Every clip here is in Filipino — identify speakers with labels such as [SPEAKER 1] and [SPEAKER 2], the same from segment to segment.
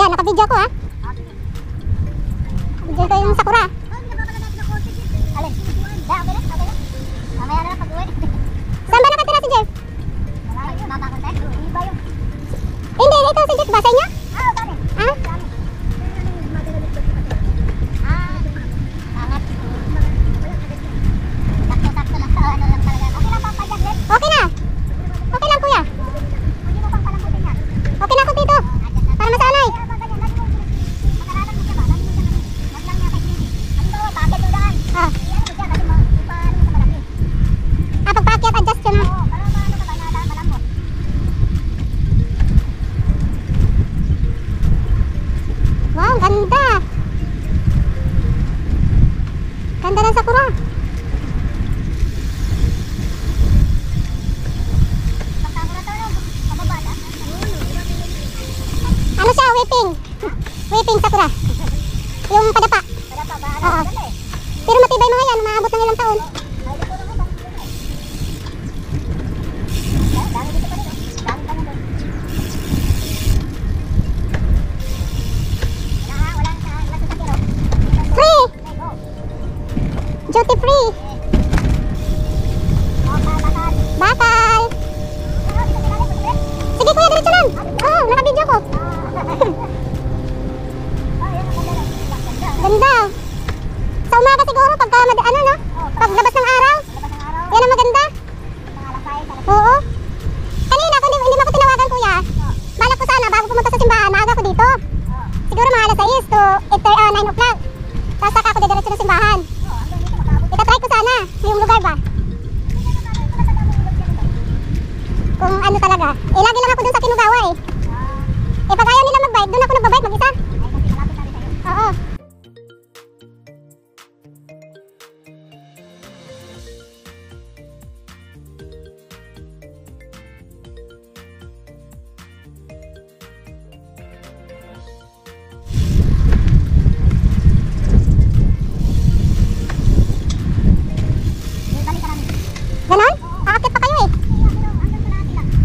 [SPEAKER 1] Yan, naka-video ko ha. Video ko yung sakura.
[SPEAKER 2] Alin? Da, okay na? Okay na? Mamaya na lang pag-uwi.
[SPEAKER 1] Saan ba nakatira si Jeff?
[SPEAKER 2] Makakontak? Iba yung...
[SPEAKER 1] Hindi, ito si Jeff ba sa inyo?
[SPEAKER 2] Dami.
[SPEAKER 1] Ha?
[SPEAKER 2] Angat. Sakto-sakto lang. Ano lang talaga. Okay lang pang pag-adlet?
[SPEAKER 1] Okay na. Okay lang kuya.
[SPEAKER 2] Hindi mo pang palambutin yan.
[SPEAKER 1] Okay na ako dito. Para masanay. Ah. Ah, pagpaakyat, adjust yun ha. Wow, ganda. Ganda ng sakura. Ano siya, whipping. Whipping sakura. Yung padapa. Oo. Pero matibay mga yan, maabot ng ilang taon. Free! Duty free! Bakal! Sige kuya, diretso lang! Oo, naka-video ko. Ganda! Sa umaga siguro, pagka ano no? Paglabas ng araw. Yan ang maganda. Oo. Kanina, kung hindi mo ako tinawagan kuya, balak ko sana, bago pumunta sa simbahan, maaga ko dito. Siguro mga alas 6 to 9 o'clock. Tapos saka ako didiretso ng simbahan. Itatry ko sana, yung lugar ba? Kung ano talaga. Lagi lang ako dun sa Kinugawa eh. Pag ayaw nila mag-bike, dun ako nag-bike mag-isa. Oo. Ganon? Aakit pa kayo eh.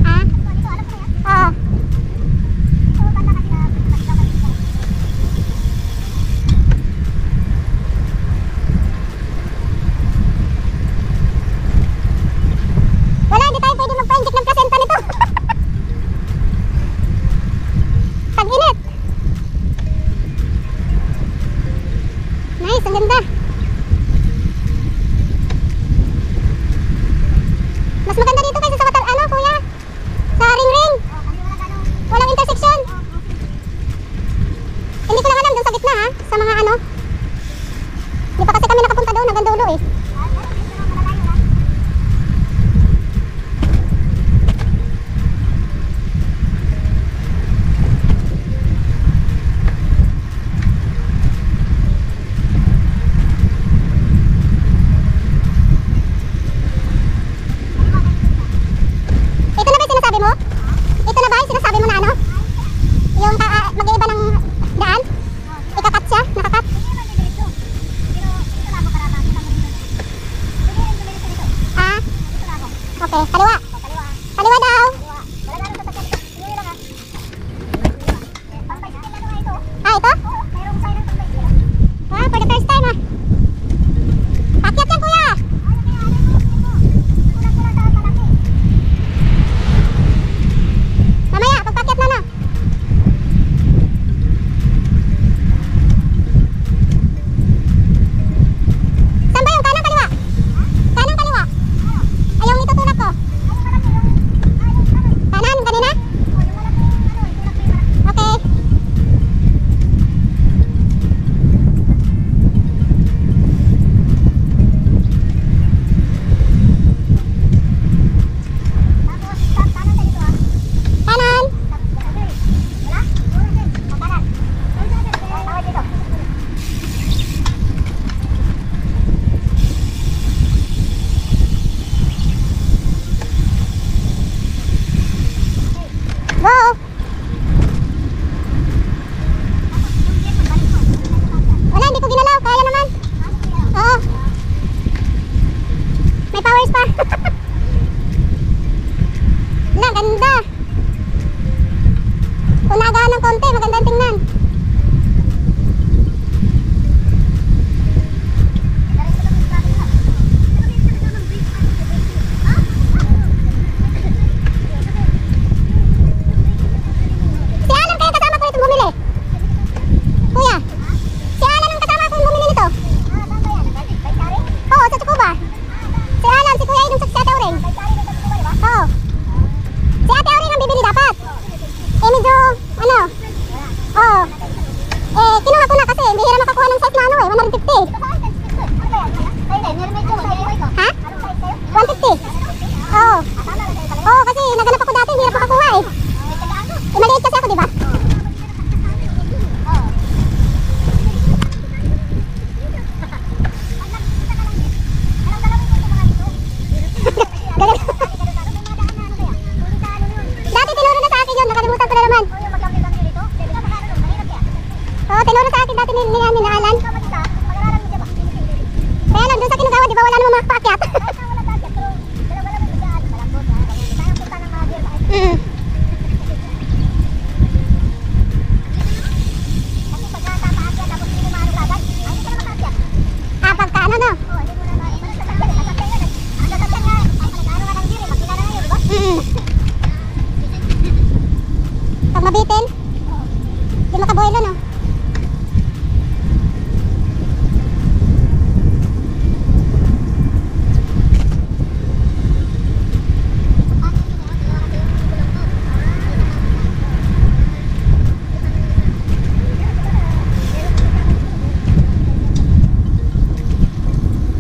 [SPEAKER 1] Ah? Oo. Wala, hindi tayo pwede magpa-inject ng placenta nito. Tag-init. Nice, ang ganda. Mas maganda dito kaysa sa ano kuya? Sa ring-ring. Walang intersection. Hindi ko lang alam dun sa gitna ha. Sa mga ano. Hindi pa kasi kami nakapunta doon hanggang dulo eh. Ito na ba yung sinasabi mo? Ito na ba yung sinasabi mo na ano? Yung mag-iiba ng daan? Ikakat siya? Nakakat? Ah? Okay, kaliwa. Kaliwa daw. Ah, ito? Ah, for the first time ah. Pakyat yan kuya. Mamaya, pagpakyat na na. Saan ba yung kanang kaliwa? Kanang kaliwa? Ay, yung itutulak ko. Kanan, kanina? Okay. Kanan. Go. Wala, hindi ko ginalaw. Kaya naman. Oo. May powers pa. Wala, ganda. Kung nagaan ng konti, magandang tingnan. wala namang makapaakyat.
[SPEAKER 2] Kahit na wala target, pero dalawa lang yung dyan. Malambot ha. Kaya punta ng mga gear. Kasi pag natapaakyat, tapos hindi mo maano kagad, ay hindi ka na makaakyat.
[SPEAKER 1] Pagka ano, no?
[SPEAKER 2] Oo, hindi mo na maano sa sasakyan. Sasakyan nga. Ang sasakyan nga, ay ano nga ng gear eh. Makina na ngayon, di ba?
[SPEAKER 1] Pag mabitin, di makaboylo, no?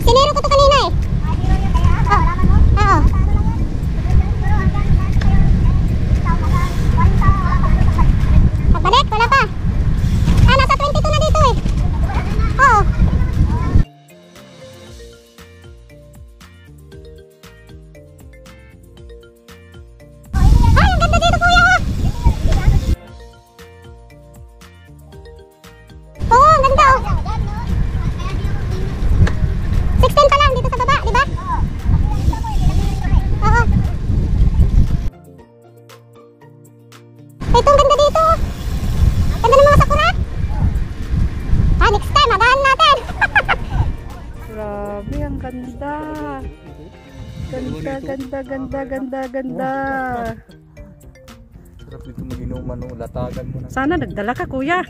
[SPEAKER 1] Siniro ko to kanina eh.
[SPEAKER 2] Ah, zero yun kaya. Wala man mo.
[SPEAKER 1] Oo.
[SPEAKER 2] Ano lang yan? Pero hanggang nasa kayo, ikaw hanggang 40, wala pa ano sa
[SPEAKER 1] Pagbalik, wala pa. Nasa 22 na dito eh. Oo. Ay, ang ganda dito, kuya. Oo, ang ganda oh. 16 pa lang dito sa baba, di ba? Oo. Ito, ang ganda dito. Ganda ng mga sakura. Next time, agahan natin.
[SPEAKER 3] Grabe, ang ganda. Ganda, ganda, ganda, ganda, ganda.
[SPEAKER 4] Sarap dito mag-inuman, no? Latagan mo na.
[SPEAKER 3] Sana nagdala ka, kuya.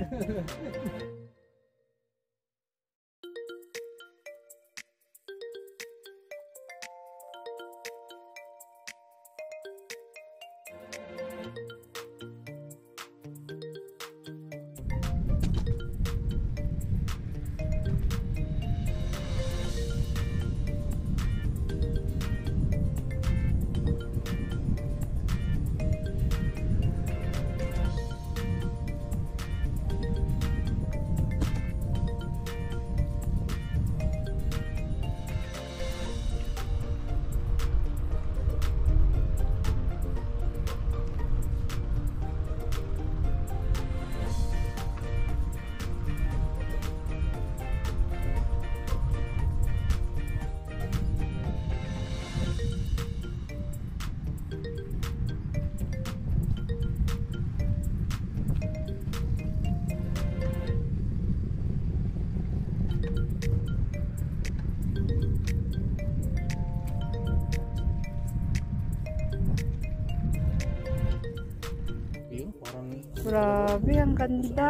[SPEAKER 4] Ayun, parang
[SPEAKER 3] Grabe, ang ganda.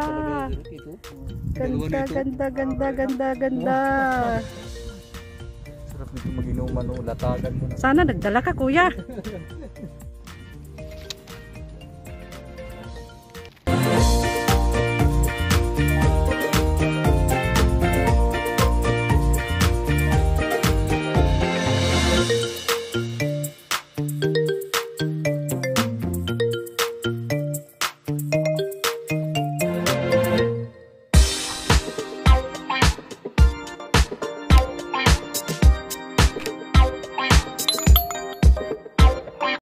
[SPEAKER 4] ito.
[SPEAKER 3] Ganda, ganda, ganda, ganda, ganda.
[SPEAKER 4] Sarap dito mag-inuman, no? Latagan mo na.
[SPEAKER 3] Sana nagdala ka, kuya.